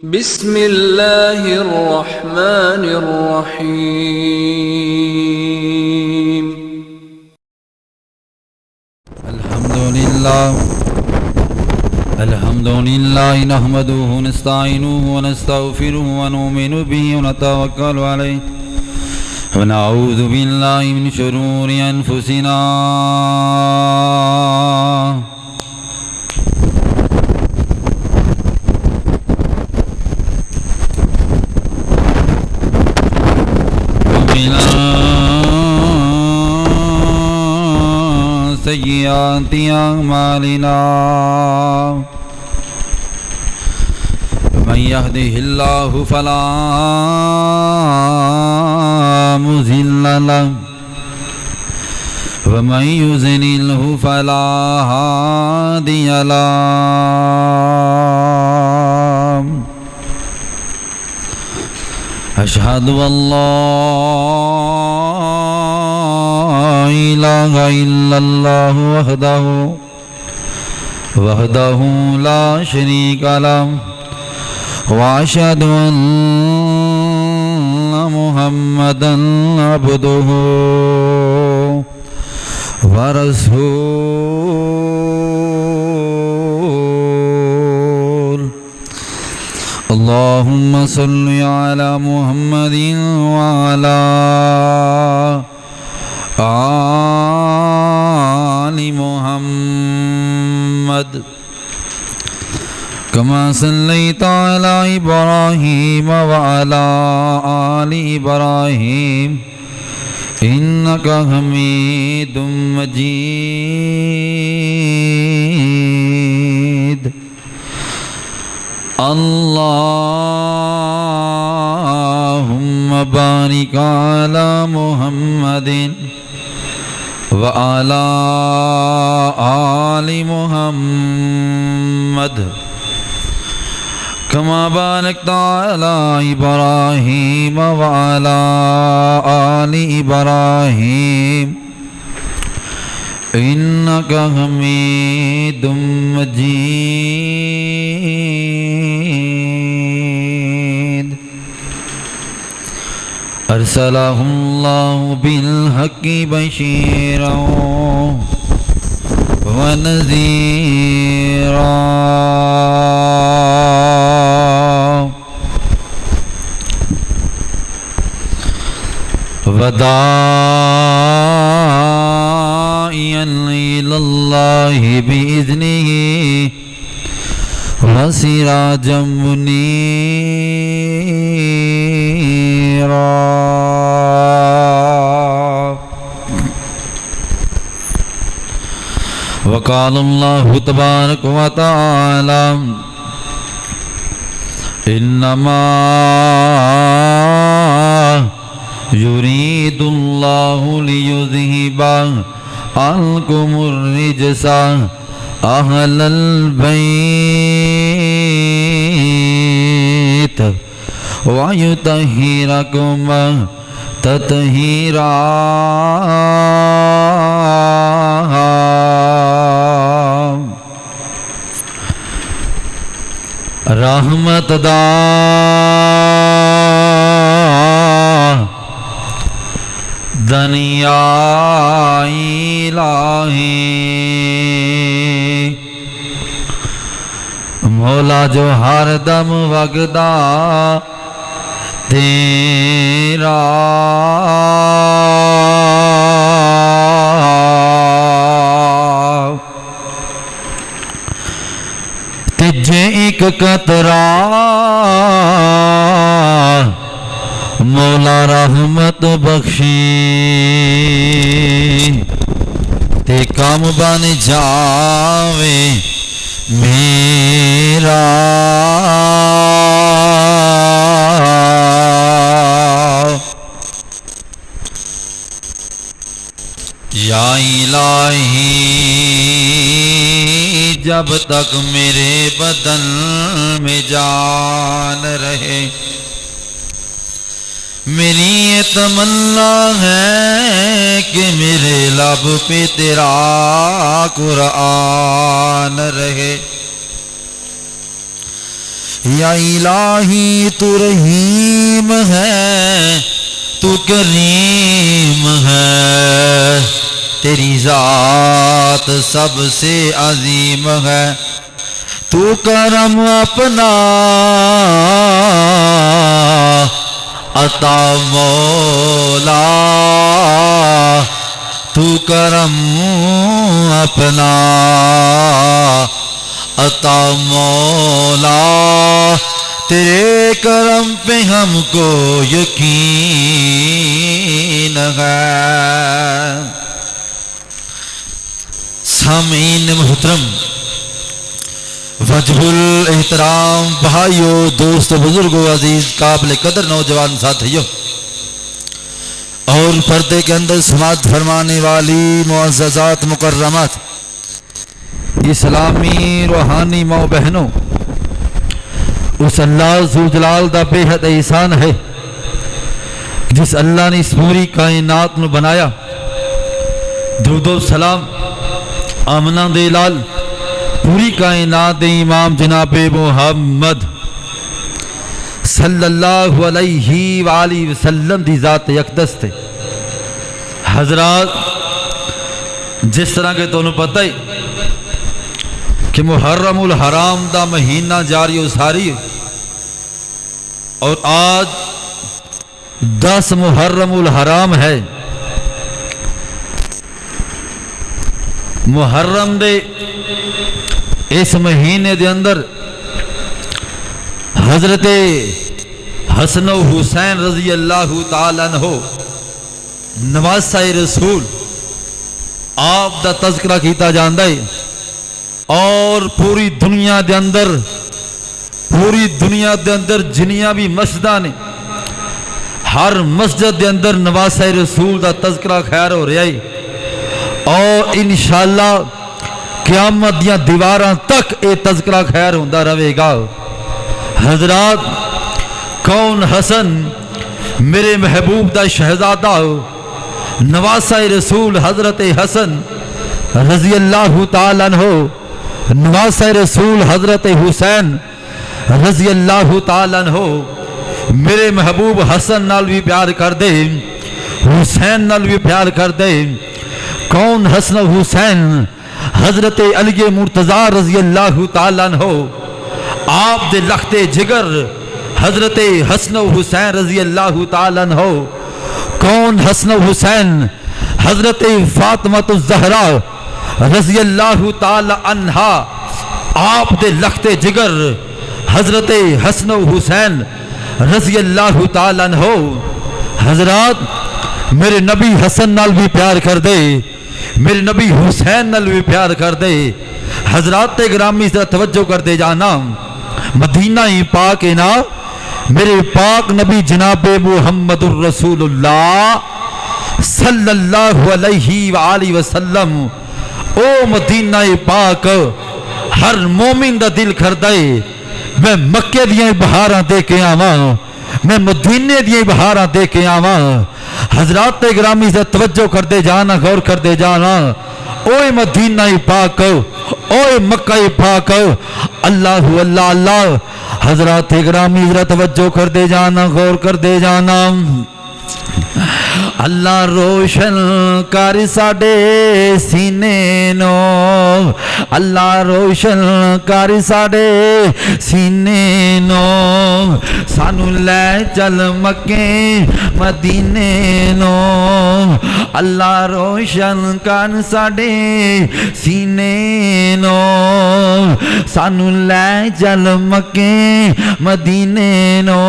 بسم اللہ الرحمن الرحیم الحمد لله نحمده ونستعينه ونستغفره ونؤمن به ونتوكل عليه ونعوذ بالله من شرور أنفسنا سيئات أعمالنا من يهده الله فلا مضل له ومن يضلل فلا هادي له أشهد أن لا إله إلا الله وحده لا شريك له وأشهد أن محمدا عبده ورسوله اللهم صل على محمد وعلى آل محمد كما صليت على إبراهيم وعلى آل إبراهيم إنك حميد مجيد اللهم بارك على محمد وعلى آل محمد كما باركت على إبراهيم وعلى آل إبراهيم إنك حميد مجيد أرسله الله بالحق بشيرا ونذيرا وداعيا إلى الله بإذنه وسراجا منيرا وقال الله تبارك وتعالى إنما يريد الله ليذهب عنكم الرجس أهل البيت ويطهركم تطهيرا رحمت دا دنیا الہی مولا جو ہر دم وگدا تیرا تجھے ایک قطرہ مولا رحمت بخشی تے کام بن جاوے میرا یا الہی جب تک میرے بدن میں جان رہے میری یہ تمنا ہے کہ میرے لب پہ تیرا قرآن رہے یا الہی تو رحیم ہے تو کریم ہے، تیری ذات سب سے عظیم ہے، تو کرم اپنا عطا مولا، تو کرم اپنا عطا مولا، تیرے کرم پہ ہم کو یقین ہے۔ سامعین محترم، وجہ الاحترام بھائیوں، دوست، بزرگوں، عزیز قابل قدر نوجوان ساتھیوں اور پردے کے اندر سماعت فرمانے والی معززات مکرمات، اسلامی روحانی ماں بہنوں، اس اللہ ذو جلال دا بے حد احسان ہے جس اللہ نے اس پوری کائنات میں بنایا۔ درود و سلام آمنہ دے لال پوری کائنات دے امام جناب محمد صلی اللہ علیہ وآلہ وسلم دی ذات اقدس تے۔ حضرات، جس طرح کہ تمہیں پتہ ہے کہ محرم الحرام دا مہینہ جاری و ساری ہے، اور آج 10 محرم الحرام ہے۔ محرم دے اس مہینے دے اندر حضرت حسن و حسین رضی اللہ تعالیٰ عنہ نواسہ رسول آپ دا تذکرہ کیتا جاندا ہے، اور پوری دنیا دے اندر جنیاں بھی مسجداں نے، ہر مسجد دے اندر نواسہ رسول دا تذکرہ خیر ہو رہا ہے، اور انشاءاللہ قیامت دیاں دیواراں تک اے تذکرہ خیر ہوندا رہے گا۔ حضرات، کون حسن میرے محبوب دا شہزادہ نواسہ رسول حضرت حسن رضی اللہ تعالیٰ عنہ، نواسہ رسول حضرت حسین رضی اللہ تعالیٰ عنہ، میرے محبوب حسن نال بھی پیار کر دے، حسین نال بھی پیار کر دے۔ کون حسن و حسین حضرت علی مرتضیٰ رضی اللہ تعالیٰ عنہ، آپ دے لخت جگر حضرت حسن و حسین رضی اللہ تعالیٰ عنہ۔ کون حسن و حسین حضرت فاطمہ الزہرا رضی اللہ تعالیٰ عنہا، آپ دے لخت جگر حضرت حسن و حسین رضی اللہ تعالیٰ عنہ۔ حضرات، میرے نبی حسن نال بھی پیار کر دے، میرے نبی حسین نال بھی پیار کر دے۔ حضرات گرامی ذرا توجہ کر دے جانا، مدینہ ہی پاک ہے نا، میرے پاک نبی جناب محمد الرسول اللہ صلی اللہ علیہ وآلہ وسلم، او مدینہ پاک ہر مومن دا دل کر دے میں مکے دیاں بہاراں دے کے آواں، میں مدینے دیاں بہاراں دے کے آواں۔ حضرات گرامی سے توجہ کر دے جانا، غور کر دے جانا، اوے مدینہ پاک، اوے مکہ پاک، اللہ اللہ اللہ۔ حضرات گرامی ذرا توجہ کر دے جانا، غور کر دے جانا۔ اللہ روشن کر ساڈے سینے نو، اللہ روشن کر ساڈے سینے نو، سانو لے چل مکے مدینے نو، اللہ روشن کر ساڈے سینے نو، سانو لے چل مکے مدینے نو،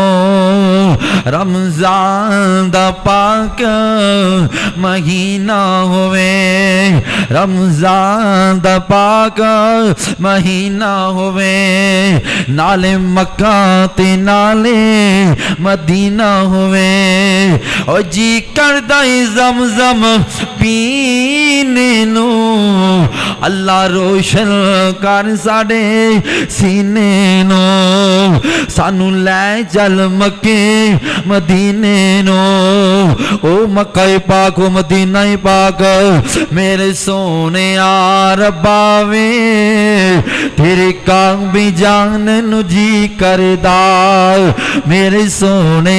رمضان دا پاک مہینہ ہوئے، رمضان دا پاک مہینہ ہوئے، نالے مکہ تے نالے مدینہ ہوئے، او جی کردہ زمزم پینے نو، اللہ روشن کر ساڈے سینے نو، سانو لے چل مکے مدینے نو او مکہ پاک و مدینہ پاک میرے سونے ربا وے تیرے کام بھی جانن نو جی کردا میرے سونے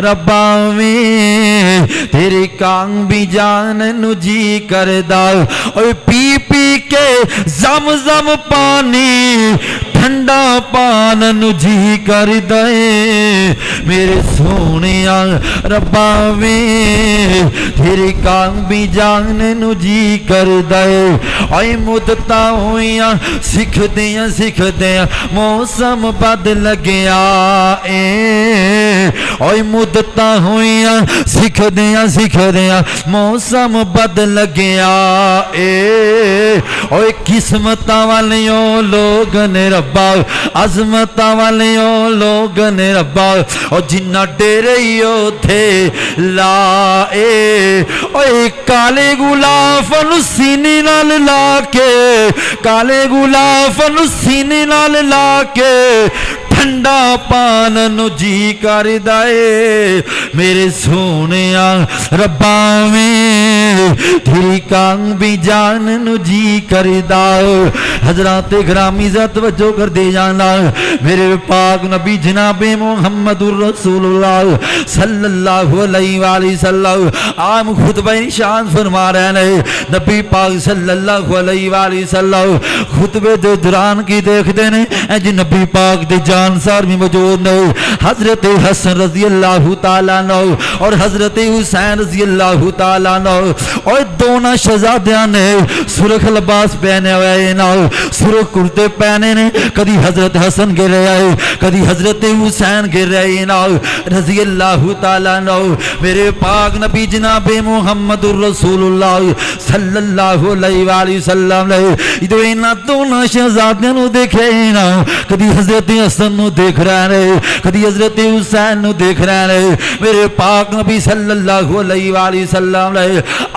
ربا وے تیرے کام بھی جانن نو جی کردا اوے پی پی کے زم زم پانی ٹھنڈا پانن جی کر دے میرے سونے ربا وے تیرے کام بھی جانن جی کر دے اے مدتاں ہویاں سکھ دیاں موسم بد لگیا اے مدتاں ہویاں سکھ دیاں موسم بد لگیا اے قسمتاں والیوں لوگ نے ربا عظمتاں والیوں لوگ نے ربا اور جنہ ڈیرے تھے لائے اوے کالے غلاف نو سینے نال لا کے کالے غلاف نو سینے نال لا کے ٹھنڈا پانن جی کر دے میرے سونے ربا میں تیری کام بھی جانن جی کر دا حضرات گرامی ذات توجہ کر دے جانا میرے پاک نبی جناب محمد الرسول اللہ صلی اللہ علیہ وآلہ وسلم عام خطبہ نشان فرما رہے ہیں نبی پاک صلی اللہ علیہ وآلہ وسلم خطبے دے دوران کی دیکھ دینے جی نبی پاک دے جانسار بھی موجود نے حضرت حسن رضی اللہ تعالیٰ عنہ اور حضرت حسین رضی اللہ تعالیٰ عنہ اور دونوں شہزادیاں نے سرخ لباس پہنے ہوئے نا سرخ کرتے پہنے نے کدی حضرت حسن گر رہے کدی حضرت حسین گر رہے نا رضی اللہ تعالیٰ عنہ میرے پاک نبی جناب محمد الرسول اللہ صلی اللہ علیہ وآلہ وسلم نے ادھو دونوں شہزادیاں نو دیکھے نا کدی حضرت حسن نو دیکھ رہے ہیں کدی حضرت حسین نو دیکھ رہے ہیں میرے پاک نبی صلی اللہ علیہ وآلہ وسلم نے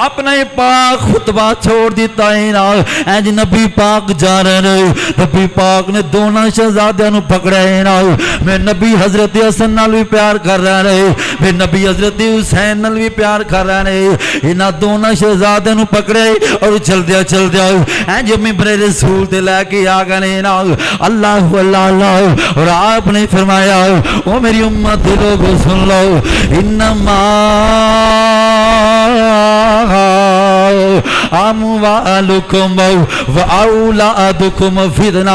اپنا پاک خطبہ چھوڑ دیتا ہے نا اینج نبی پاک جا رہے ہیں نبی پاک نے دونوں شہزادیاں نو پکڑے ہیں نا میں نبی حضرت حسن نال بھی پیار کر رہے ہیں میں نبی حضرت حسین نال بھی پیار کر رہے ہیں انہاں دونوں شہزادیاں نو پکڑے اور چل دیا اینج منبر رسول تے لے کے آ گئے نا اللہ اللہ اللہ اور آپ نے فرمایا او میری امت لوگو سن لو انما اموالکم و اولادکم فتنہ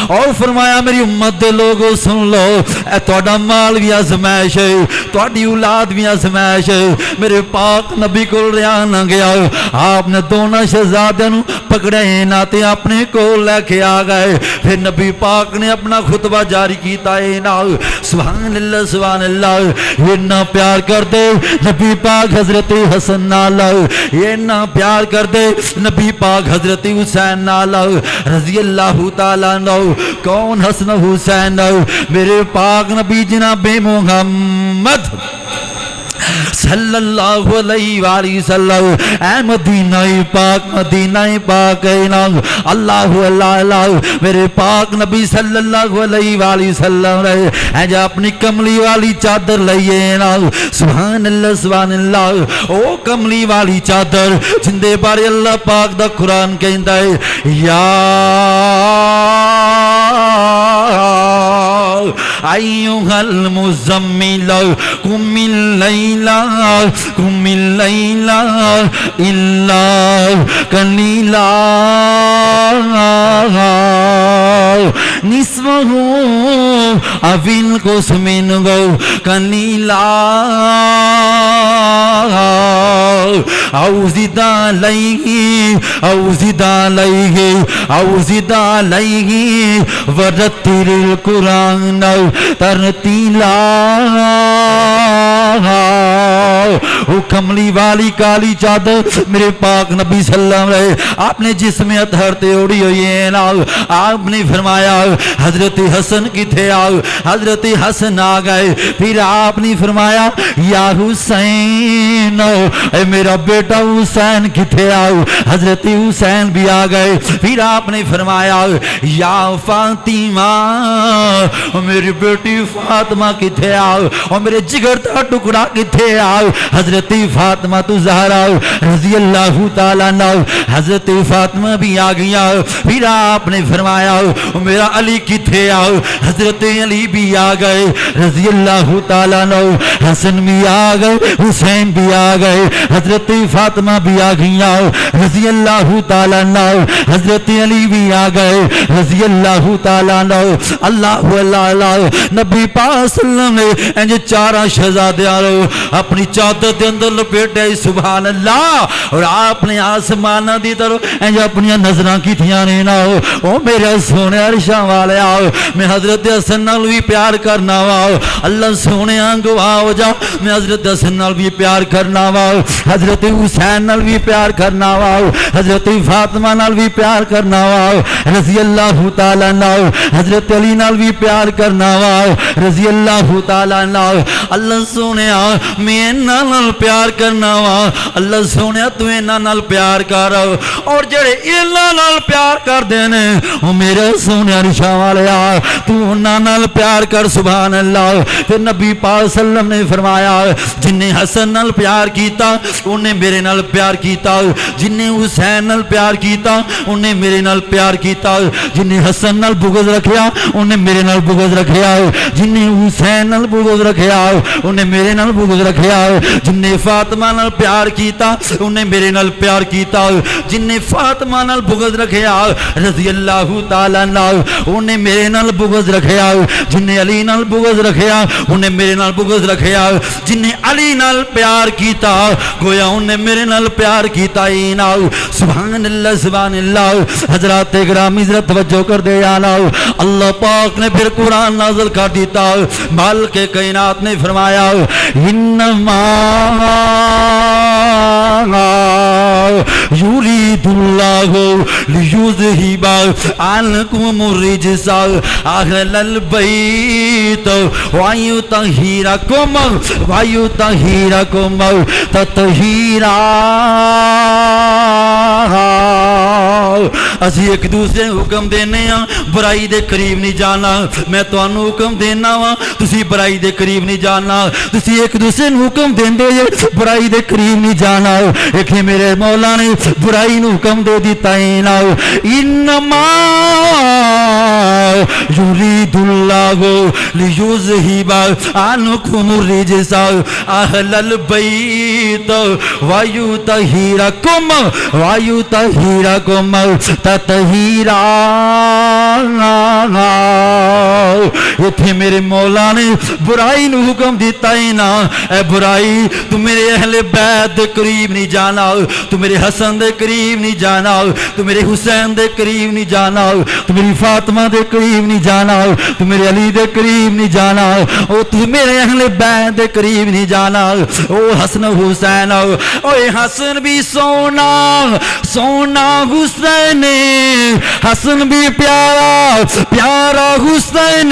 اور فرمایا میری امت دے لوگو سن لو اے توڑا مال بھی آزمائش ہے توڑی اولاد بھی آزمائش ہے میرے پاک نبی کو رہا نہ گیا آپ نے دونوں شہزادیاں نو پکڑے ناتے اپنے کو لے کے آ گئے پھر نبی پاک نے اپنا خطبہ جاری کیتا ہے نا سبحان اللہ یہ نہ پیار کر دے نبی پاک حضرت حسن نالا یہ نہ پیار کر دے نبی پاک حضرت حسین نالا رضی اللہ تعالیٰ عنہ کون حسن حسین میرے پاک نبی جناب محمد صلی اللہ علیہ وآلہ وسلم اے مدینہ پاک اللہ اللہ میرے پاک نبی صلی اللہ علیہ وآلہ وسلم رہے اے جا اپنی کملی والی چادر لئیے نا سبحان اللہ او کملی والی چادر جندے بارے اللہ پاک دا قرآن کہندہ ہے یا ایوہا المزمل قم اللیل الا قلیلا نصفہ او انقص منہ قلیلا او زد علیہ ورتل القرآن ترتیلا وہ کملی والی کالی چادر میرے پاک نبی صلی اللہ علیہ وسلم آپ نے جسم اطہر تے اوڑی ہوئی ہے نا. آپ نے فرمایا حضرت حسن کتھے آؤ. حضرت حسن آ گئے. پھر آپ نے فرمایا یا حسین اے میرا بیٹا حسین کتھے آؤ. حضرت حسین بھی آ گئے. پھر آپ نے فرمایا یا فاطمہ میری بیٹی فاطمہ کتھے آؤ اور میرے جگر کا ٹکڑا کتھے آؤ. حضرت فاطمہ تو زہرا رضی اللہ تعالیٰ عنہ حضرت فاطمہ بھی آ گیا. پھر آپ نے فرمایا میرا علی کتھے آؤ. حضرت علی بھی آ گئے رضی اللہ تعالیٰ عنہ. حسن بھی آ گئے حسین بھی آ گئے. حضرت فاطمہ بھی آ گیا رضی اللہ تعالیٰ عنہ. حضرت علی بھی آ گئے رضی اللہ تعالیٰ عنہ. اللہ اللہ نبی پاک صلی اللہ علیہ وسلم نے انج چارہ شہزادیاں اپنی چادر دے اندر لپیٹے. سبحان اللہ. اور آپ نے آسمانہ دی طرف انج اپنی نظراں کیتیاں نے نا او میرے سونے عرشاں والے آؤ میں حضرت حسن نال بھی پیار کرنا وا. اللہ سونے گواہ ہو جا میں حضرت حسن نال بھی پیار کرنا وا. حضرت حسین نال بھی پیار کرنا وا. حضرت فاطمہ نال بھی پیار کرنا وا رضی اللہ تعالیٰ عنہ. حضرت علی نال بھی پیار کرنا وا رضی اللہ تعالیٰ عنہ. اللہ سونے میں انہاں نال پیار کرنا وا. اللہ سونے تو انہاں نال پیار کر اور جڑے انہاں نال پیار کر دینے او میرے سونے عرشاں والے تو انہاں نال پیار کر. سبحان اللہ. پھر نبی پاک صلی اللہ علیہ وسلم نے فرمایا جن نے حسن نال پیار کیتا انہیں میرے نال پیار کیتا. جن نے حسین نال پیار کیتا انہیں میرے نال پیار کیتا. جن نے حسن نال بغض رکھیا انہیں میرے نال بغض رکھیا. جن نے حسین نال بغض رکھیا انہیں میرے نال بغض رکھیا. جن نے فاطمہ نال پیار کیتا انہیں میرے نال پیار کیتا. جن نے فاطمہ نال بغض رکھیا رضی اللہ تعالیٰ عنہ انہیں میرے نال بغض رکھیا. جن نے علی نال بغض رکھیا انہیں میرے نال بغض رکھیا. جن نے علی نال پیار کیتا گویا انہیں میرے نال پیار کیتا ہی نا. سبحان اللہ سبحان اللہ. حضرات گرامی ذرا توجہ کر دے یا نا. اللہ پاک نے پھر قرآن نازل کر دیتا. مالک کائنات نے فرمایا انما یرید اللہ لیذہب عنکم الرجس اہل البیت ویطہرکم تطہیرا. اسی ایک دوسرے حکم دینے ہاں برائی دے قریب نہیں جانا. میں تانوں حکم دینا وا تسی برائی دے قریب نہیں جانا. تسی ایک دوسرے نوں حکم دیندے جے برائی دے قریب نہیں جانا. ایک میرے مولا نے برائی نوں حکم دے دیتا ہے نا. انما یرید اللہ لیذہب عنکم الرجس اہل البیت ویطہرکم تطہیرا. اتھے میرے مولا نے برائی نو حکم دیتا ہے نا. اے برائی تو میرے اہل بیت دے قریب نہیں جانا. تو میرے حسن دے قریب نہیں جانا. تو میرے حسین دے قریب نہیں جانا. تو میری فاطمہ دے قریب نہیں جانا. تو میرے علی دے قریب نہیں جانا. او تو میرے اہل بیت دے قریب نہیں جانا. او حسن حسین او حسن بھی سونا سونا حسین حسن بھی پیارا پیارا حسین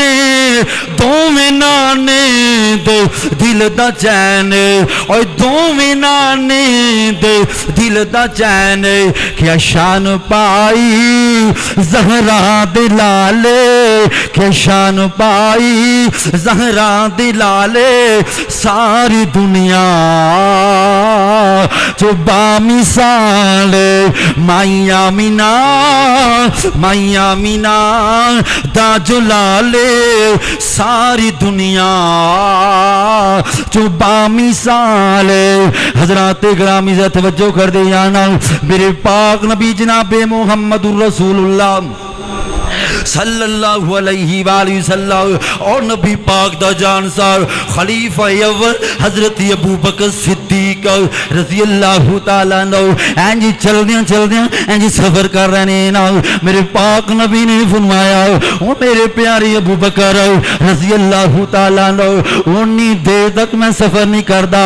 دوویں نانے دے دل دا چین اور دوویں نانے دے دل دا چین. کیا شان پائی زہرا دے لالے کیا شان پائی زہرا دے لالے. ساری دنیا جو بامثال مائیا مینا مائیا مینا دا جلالے. ساری دنیا جو بامثال. حضرات گرامی ذرا توجہ کر دے یا نا. میرے پاک نبی جناب محمد الرسول اللہ صلی اللہ علیہ وآلہ وسلم اور نبی پاک دا جان سار خلیفہ اول حضرت ابو بکر صدیق رضی اللہ تعالیٰ عنہ اینجی چل دیاں اینجی سفر کر رہنے نا میرے پاک نبی نے فرمایا او میرے پیارے ابو بکر رضی اللہ تعالیٰ عنہ انی دیر تک میں سفر نہیں کردا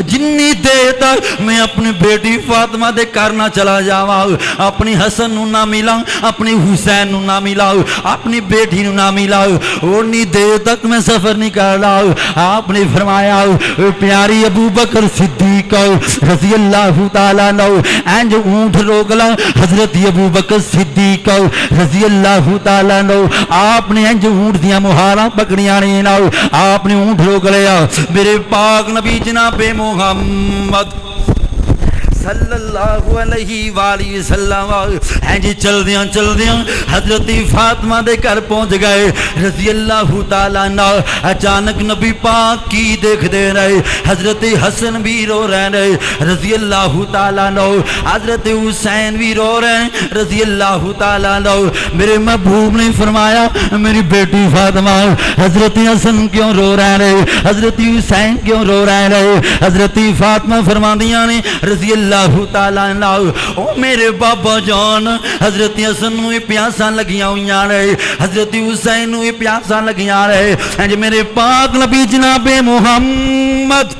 جنی دیر تک میں اپنی بیٹی فاطمہ دے کرنا چلا جاواں اپنی حسن نو نہ ملا اپنی حسین نو نہ ملا اپنی بیٹی نو نہ ملا انی دیر تک میں سفر نہیں کردا آپ نے فرمایا پیاری ابو بکر صدیق رضی اللہ تعالیٰ عنہ اینج اونٹ روک لا حضرت ابو بکر صدیق رضی اللہ تعالیٰ عنہ آپ نے اینج اونٹ دیا مہاراں پکڑیاں نے نا آپ نے اونٹ روک لیا میرے پاک نبی جناب محمد صلی اللہ علیہ وآلہ وسلم اینجی چل دیاں حضرت فاطمہ دے گھر پہنچ گئے رضی اللہ تعالیٰ عنہ اچانک نبی پاک کی دیکھ دے رہے حضرت حسن بھی رو رہے رضی اللہ تعالیٰ عنہ حضرت حسین بھی رو رہے رضی اللہ تعالیٰ عنہ میرے محبوب نے فرمایا میری بیٹی فاطمہ حضرت حسن کیوں رو رہے حضرت حسین کیوں رو رہے حضرت فاطمہ فرماندیاں نے رضی اللہ تعالیٰ عنہ او میرے بابا جان حضرت حسن نو پیاساں لگیاں ہویاں رہے حضرت حسین نو پیاساں لگیاں رہے اینج میرے پاک نبی جناب محمد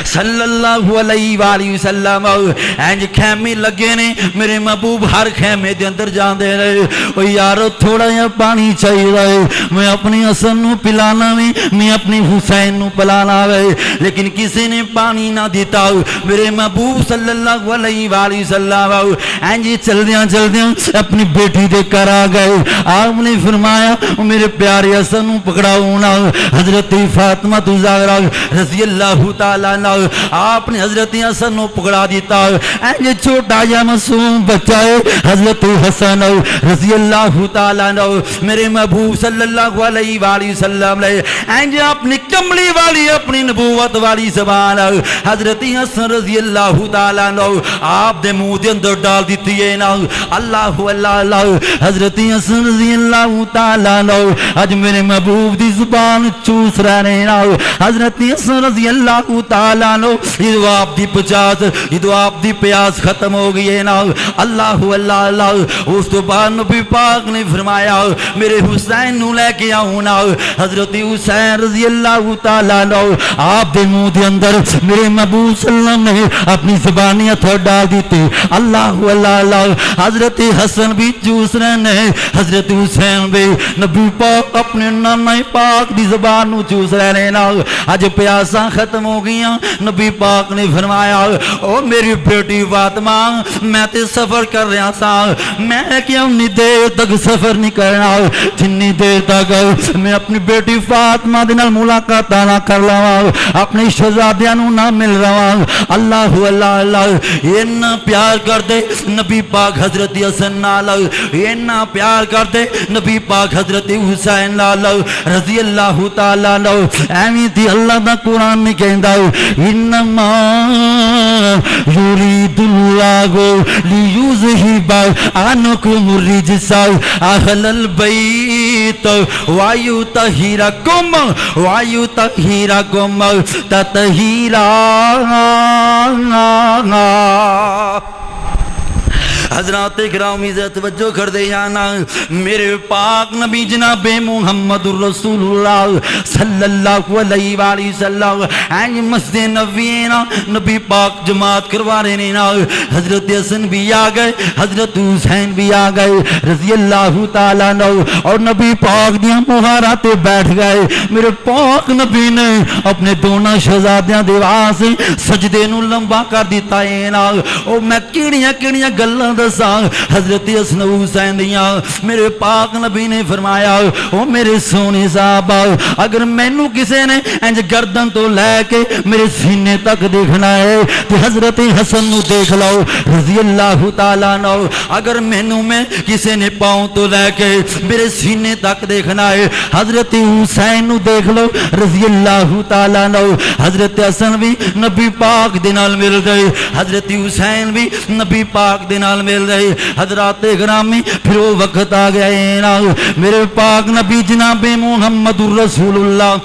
صلی اللہ علیہ وآلہ وسلم اینج خیمے لگے نے میرے محبوب ہر خیمے دے اندر جان دے رہے او یارو تھوڑا یا پانی چاہیے رہے میں اپنی حسن نو پلانا میں اپنی حسین نو پلانا رہے لیکن کسی نے پانی نہ دیتا میرے محبوب صلی اللہ علیہ وآلہ وسلم اینج چل دیاں اپنی بیٹی دے کر آ گئے آپ نے فرمایا میرے پیارے حسن نو پکڑاؤ نا حضرت فاطمہ الزہرا رضی اللہ تعالیٰ عنہ آپ نے حضرت حسن کو پکڑا دیتا اینج چھوٹا یا معصوم بچہ ہے حضرت حسن رضی اللہ تعالیٰ عنہ میرے محبوب صلی اللہ علیہ وآلہ وسلم لے اینج اپنی کملی والی اپنی نبوت والی زبان حضرت حسن رضی اللہ تعالیٰ عنہ آپ دے منہ دے اندر ڈال دیتی ہے نا اللہ اللہ حضرت حسن رضی اللہ تعالیٰ عنہ اج میرے محبوب دی زبان چوس رہے نا حضرت حسن رضی اللہ تعالیٰ عنہ یہ آپ دی پچاس یہ آپ دی پیاس ختم ہو گئی ہے نا اللہ اللہ اس تو بعد نبی پاک نے فرمایا میرے حسین نو لے کے آؤں نا حضرت حسین رضی اللہ تعالیٰ عنہ آپ دے منہ دے اندر میرے محبوب صلی اللہ علیہ وسلم نے اپنی زبانیاں تھوڑ ڈال دیتے اللہ اللہ حضرت حسن بھی چوس رہے ہیں حضرت حسین بھی نبی پاک اپنے نانا پاک دی زبان نو چوس رہے ہیں نا آج پیاساں ختم ہو گئیاں نبی پاک نے فرمایا او میری بیٹی فاطمہ میں تے سفر کر رہا سا میں کیا انی دیر تک سفر نہیں کرنا جنی دیر تک میں اپنی بیٹی فاطمہ دے نال ملاقات نہ کر لواں اپنے شہزادیاں نو نہ مل رہا اللہ اللہ اللہ اتنا پیار کر دے نبی پاک حضرت حسن نال اتنا پیار کر دے نبی پاک حضرت حسین نال رضی اللہ تعالیٰ عنہ ایویں تھی اللہ دا قرآن میں کہندا انما یرید اللہ لیذہب عنکم الرجس اہل البیت ویطہرکم تطہیرا حضرات اکرامی سے توجہ کر دے جانا میرے پاک نبی جناب محمد رسول اللہ صلی اللہ علیہ وآلہ وسلم اینج مسجد نبوی نا نبی پاک جماعت کروا رہے نا حضرت حسن بھی آ گئے حضرت حسین بھی آ گئے رضی اللہ تعالیٰ عنہ اور نبی پاک دیا مہارات بیٹھ گئے میرے پاک نبی نے اپنے دونوں شہزادیاں دیوار سے سجدے نو لمبا کر دیتا ہے نا اور میں کیڑیاں گلاں دساں حضرت حسن حسین دیاں میرے پاک نبی نے فرمایا او میرے سونے صاحب اگر مینوں کسے نے انج گردن تو لے کے میرے سینے تک دیکھنا ہے تو حضرت حسن نو دیکھ لو رضی اللہ تعالیٰ عنہ اگر مینوں میں کسے نے پاؤں تو لے کے میرے سینے تک دیکھنا ہے حضرت حسین نو دیکھ لو رضی اللہ تعالیٰ عنہ حضرت حسن بھی نبی پاک دے نال مل گئے حضرت حسین بھی نبی پاک دے نال مل رہے حضرات گرامی پھر وہ وقت آ گیا ہے نا میرے پاک نبی جناب محمد الرسول اللہ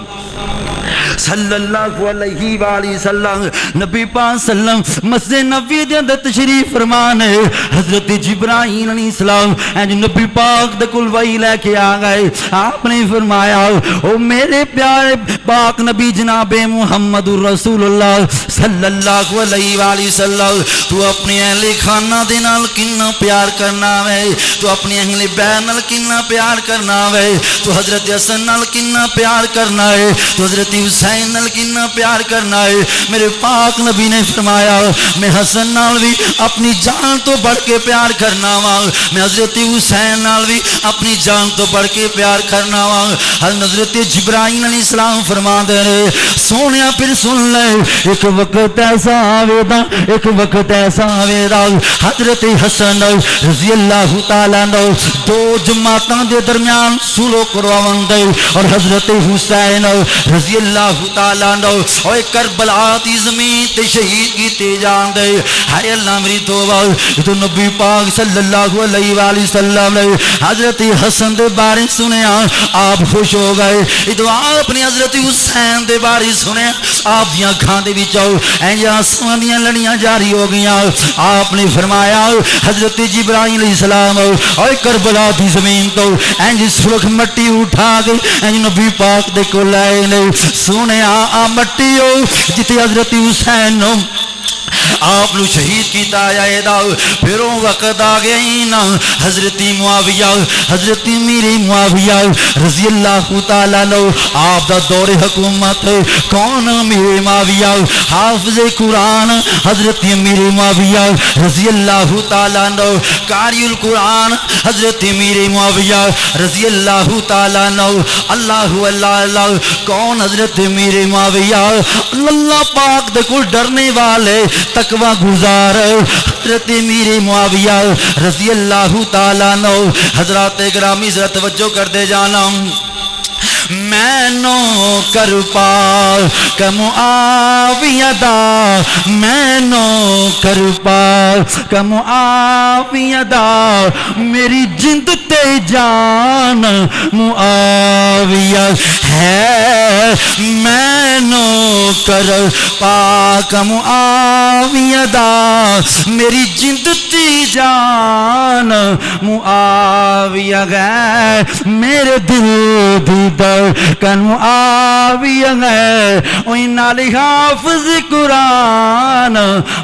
صلی اللہ علیہ وآلہ وسلم نبی پاک سلم مسجد نبوی دے اندر تشریف فرمان ہے حضرت جبرائیل علیہ السلام نبی پاک دے کول وحی لے کے آ گئے آپ نے فرمایا او میرے پیارے پاک نبی جناب محمد الرسول اللہ صلی اللہ علیہ وآلہ وسلم تو اپنے اہل خانہ دے نال کنا پیار کرنا ہے تو اپنے اہل بیت نال کنا پیار کرنا ہے تو حضرت حسن نال کنا پیار کرنا ہے تو حضرت حسین نال کنا پیار کرنا ہے میرے پاک نبی نے فرمایا میں حسن نال بھی اپنی جان تو بڑھ کے پیار کرنا وا میں حضرت حسین نال بھی اپنی جان تو بڑھ کے پیار کرنا وا حضرت جبرائیل علیہ السلام فرما دے رہے سونیا پھر سن لے ایک وقت ایسا آوے دا ایک وقت ایسا آوے دا حضرت حسن رضی اللہ تعالیٰ عنہ دو جماعتاں دے درمیان سلو کرواون دے اور حضرت حسین رضی اللہ تعالیٰ عنہ اور کربلا دی زمین تے شہید کیتے جان دے ہائے اللہ میری توبہ تو نبی پاک صلی اللہ علیہ وآلہ وسلم نے حضرت حسن دے بارے سنیا آپ خوش ہو گئے ادو آپ نے حضرت حسین دے بارے سنیا آپ دیاں کھاندے بھی چاہو اینجا آسمان دیاں لڑیاں جاری ہو گیا آپ نے فرمایا حضرت جبرائیل علیہ السلام اور کربلا دی زمین تو اینجی سرخ مٹی اٹھا گئی اینجی نبی پاک دے کو لائے لے سونے آ مٹی ہو جتے حضرت حسین آپ نے شہید کیتا ہے دا پھروں وقت آ گئی نا حضرت معاویہ حضرت میری معاویہ رضی اللہ تعالیٰ عنہ آپ دا دور حکومت کون میرے معاویہ حافظ قرآن حضرت میری معاویہ رضی اللہ تعالیٰ عنہ قاری القرآن حضرت میری معاویہ رضی اللہ تعالیٰ عنہ اللہ اللہ کون حضرت میرے معاویہ اللہ پاک دے کو ڈرنے والے تقوی گزار حضرت میرے معاویہ رضی اللہ تعالیٰ عنہ حضرات گرامی ذرا توجہ کر دے جانا میں نو کر پاک معاویہ دا میں نو کر پاک معاویہ دا میری جند تے جان معاویہ ہے میں نو کر پاک معاویہ دا میری جند تے جان معاویہ ہے میرے دل دی در کن معاویہ ہے اوہی نالی حافظ قرآن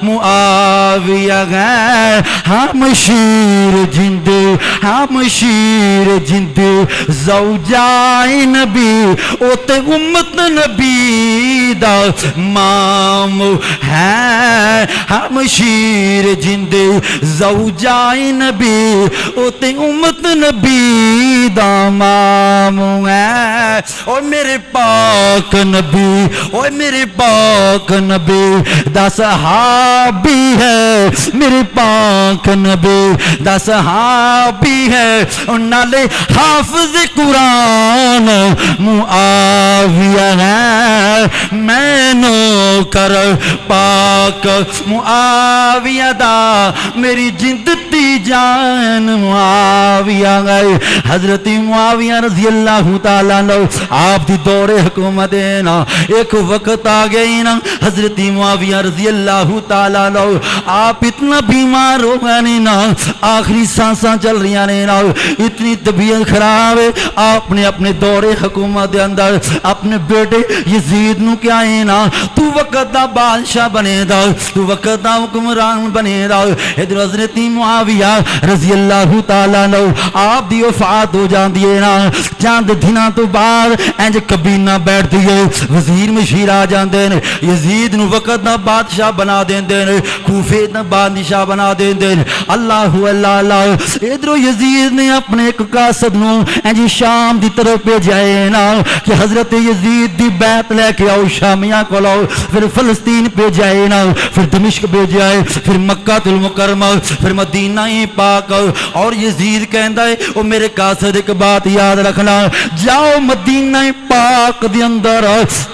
معاویہ ہے ہم شیر جند ہم شیر جند زوجائے نبی اوتے امت نبی دا مام ہے ہم شیر جند زوجائے نبی اوتے امت نبی دا مام ہے اور میرے پاک نبی اور میرے پاک نبی دا صحابی ہے میرے پاک نبی دا صحابی ہے اور نالے حافظ قرآن معاویہ ہے میں نو کر پاک معاویہ دا میری جند تی جان معاویہ ہے حضرت معاویہ رضی اللہ تعالیٰ عنہ آپ دی دور حکومت نا ایک وقت آ گئی نا حضرت معاویہ رضی اللہ تعالیٰ عنہ آپ اتنا بیمار ہو گئے نا آخری سانساں چل رہی ہیں نا اتنی طبیعت خراب ہے آپ نے اپنے دور حکومت دے اندر اپنے بیٹے یزید نو کیا ہے نا تو وقت دا بادشاہ بنے دا تو وقت دا حکمران بنے دا ادھر حضرت معاویہ رضی اللہ تعالیٰ عنہ آپ دی وفات ہو جاندی ہے نا چاند دنوں تو بعد انج کبینہ بیٹھ دیے وزیر مشیر آ جاندے نے یزید نو وقت دا بادشاہ بنا دیندے نے کوفے دا بادشاہ بنا دیندے نے اللہ اللہ اللہ ادھر یزید نے اپنے ایک قاصد نو انج شام دی طرف بھیجائے نا کہ حضرت یزید دی بیعت لے کے آؤ شامیاں کو لاؤ پھر فلسطین بھیجائے نا پھر دمشق بھیجائے پھر مکہ المکرمہ پھر مدینہ پاک اور یزید کہندا ہے او میرے قاصد ایک بات یاد رکھنا جاؤ مدینہ پاک دے اندر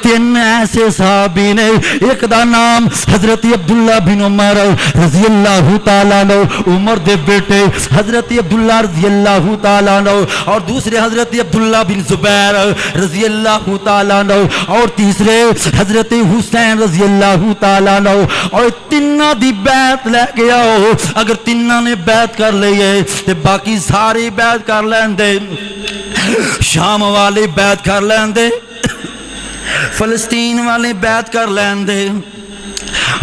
تین ایسے صحابی نے ایک دا نام حضرت عبداللہ بن عمر رضی اللہ تعالیٰ عنہ عمر دے بیٹے حضرت عبداللہ رضی اللہ تعالیٰ عنہ اور دوسرے حضرت عبداللہ بن زبیر رضی اللہ تعالیٰ عنہ اور تیسرے حضرت حسین رضی اللہ تعالیٰ عنہ اور تینہ دی بیعت لے کے آؤ اگر تینہ نے بیعت کر لیے تو باقی ساری بیعت کر لین دے شام والے بیعت کر لین دے فلسطین والے بیعت کر لین دے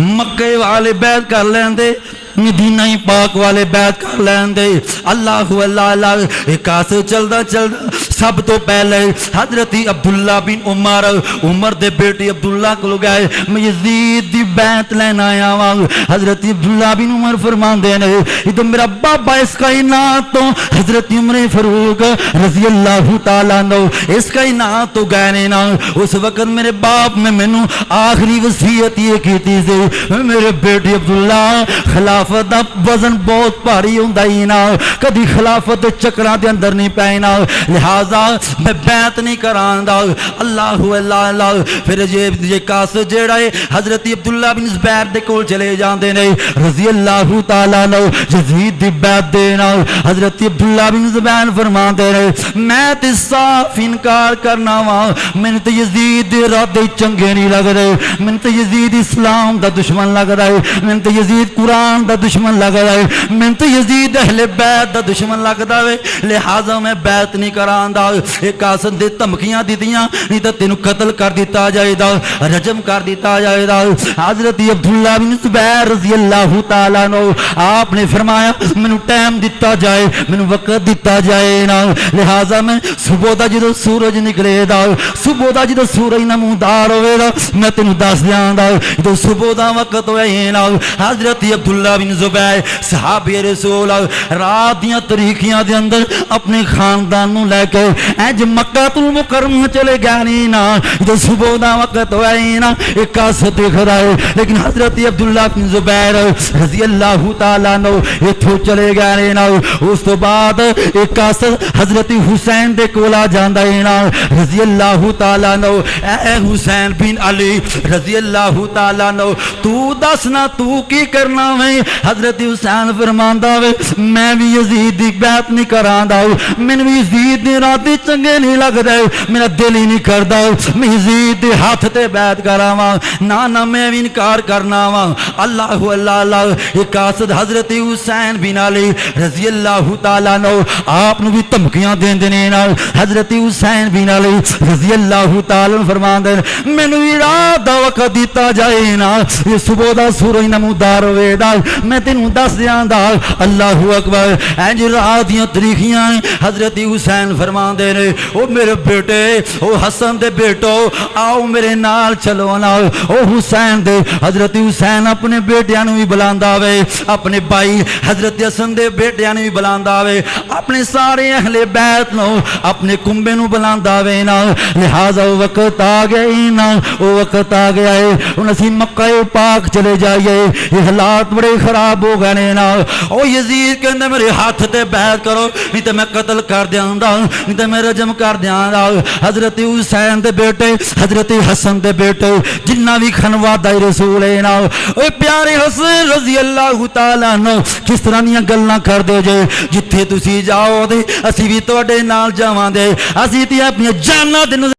مکے والے بیعت کر لین دے مدینہ پاک والے بیعت کر لین دے اللہ اللہ ایک آسے چلدا چلدا سب تو پہلے حضرت عبداللہ بن عمر عمر دے بیٹی عبداللہ کو گئے میں یزید دی بیعت لینا آیا ہوں حضرت عبداللہ بن عمر فرماندے نے یہ تو میرا بابا اس کائنات تو حضرت عمر فاروق رضی اللہ تعالیٰ عنہ اس کائنات تو گئے نا اس وقت میرے باپ میں مینوں آخری وصیت یہ کیتی سی میرے بیٹی عبداللہ خلافت دا وزن بہت بھاری ہوندا ہی نا کدی خلافت دے چکراں دے اندر نہیں پینا لہذا میں بیعت نہیں کراندا اللہ اللہ پھر یہ کاس جیڑا ہے حضرت عبداللہ بن زبیر دے کول چلے جاندے نے رضی اللہ تعالیٰ عنہ یزید دی بیعت دینا حضرت عبداللہ بن زبیر فرماندے نے میں تے صاف انکار کرنا وا میں تے یزید دے ارادے چنگے نہیں لگ رہے میں تے یزید اسلام دا دشمن لگ رہا ہے میں تے یزید قرآن دا دشمن لگ رہا ہے میں تے یزید اہل بیت دا دشمن لگدا ہے لہذا میں بیعت نہیں کراندا ایک آسن دے دھمکیاں دتیاں نہیں تے تینوں قتل کر دیتا جائے گا رجم کر دیتا جائے گا حضرت عبداللہ بن زبیر رضی اللہ تعالیٰ عنہ آپ نے فرمایا مینوں ٹائم دتا جائے مینوں وقت دتا جائے نا لہذا میں صبح دا جدوں سورج نکلے دا صبح دا جدوں سورج نمودار ہوئے گا میں تینوں دس دیاں گا جدوں صبح دا وقت ہوئے نا حضرت عبداللہ بن زبیر صحابی رسول رات دیاں تاریکیاں دے اندر اپنے خاندان نوں لے کے اج مکہ المکرمہ چلے گیا نہیں نا جدوں صبح دا وقت ہوئے نا ایک آسد دکھ رہا ہے لیکن حضرت عبداللہ بن زبیر رضی اللہ تعالیٰ عنہ اتھوں چلے گیا نہیں نا اس تو بعد ایک آسد حضرت حسین دے کولا جاندہ ہے نا رضی اللہ تعالیٰ عنہ اے حسین بن علی رضی اللہ تعالیٰ عنہ تو دسنا تو کی کرنا ہے حضرت حسین فرماندہ ہے میں بھی یزید دی بیعت نہیں کراندا میں بھی یزید دی رادے چنگے نہیں لگ رہے میرا دل ہی نہیں کردا میں یزید دے ہاتھ تے بیعت کراواں نا میں بھی انکار کرنا وا اللہ اللہ ایک آسد حضرت حسین بن علی رضی اللہ تعالیٰ عنہ آپ نو بھی دھمکیاں دیندے نے نال حضرت حسین بن علی رضی اللہ تعالیٰ عنہ فرماندے مینوں رات دا وقت دیتا جائے نا یہ صبح دا سورج نمودار ہوئے دا میں تینوں دس دیاں دا اللہ اکبر انج رات دیاں تاریکیاں حضرت حسین فرماندے نے او میرے بیٹے او حسن دے بیٹو آؤ میرے نال چلو نا او حسین دے حضرت حسین اپنے بیٹیاں نوں بھی بلاندا وے اپنے بھائی حضرت حسن دے بیٹیاں نوں بھی بلاندا وے اپنے سارے اہل بیت نوں اپنے کنبے نوں بلاندا وے نا لہذا وقت آ گیا نا او وقت آ گیا ہے ہن اسی مکہ پاک چلے جائیے یہ حالات بڑے خراب ہو گئے نا او یزید کہندا میرے ہاتھ تے بیعت کرو نہیں تے میں قتل کر دیاں گا نہیں تے میں رجم کر دیاں گا حضرت حسین دے بیٹے حضرت حسن دے بیٹے جنہ بھی خنوادہ رسول ہے نا اے پیارے حسین رضی اللہ تعالیٰ عنہ کس طرح دیاں گلاں کر دے جے جتھے تسی جاؤ دے اسی بھی تواڈے نال جاواں دے اسی تے اپنی جاناں دے